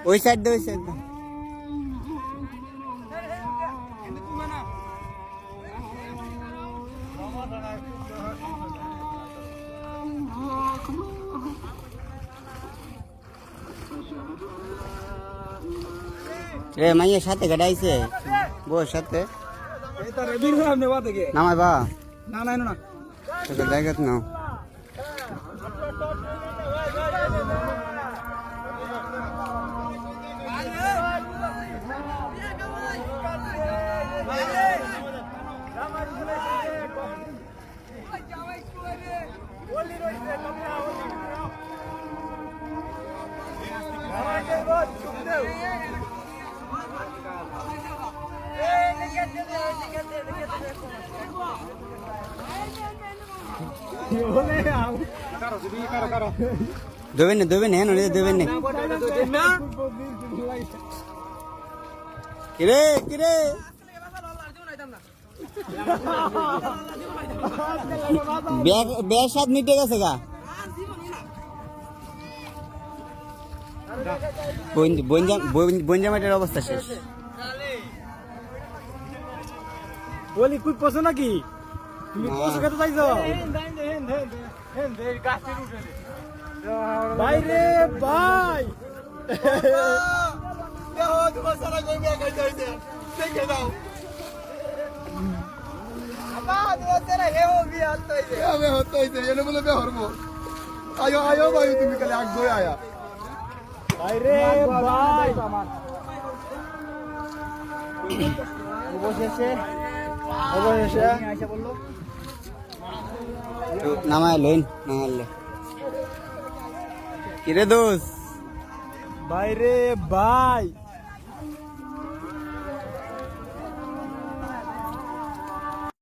ওই সাইড দে ওই সাইড দে রে মাইয়ের সাথে গাড়াইছে বউর সাথে নামাই বা না না না তোকে দেখাত না দেবেন হ্যাঁ নড়ে দেবেন না কিরে কিরে বেশ মিটে গেছে গা বঞ্জামাটের অবস্থা শেষ বলি কুই পছন্দ নাকি তুমি পছন্দ খেতে চাইছো ভাই রে ভাই তোমার সারা কই মেয়ে খাইতে হইছে দেখে দাও আপা তোমার সারা হেও বিয়ে হতে হইছে আমি হতে হইছে এনে বলে বে হরবো আয়ো আয়ো ভাই তুমি কালে আগ গই আয়া ভাই রে ভাই অবশেষে আইসা বললো নামায় লইন নামালে কিরে দোষ ভাই রে ভাই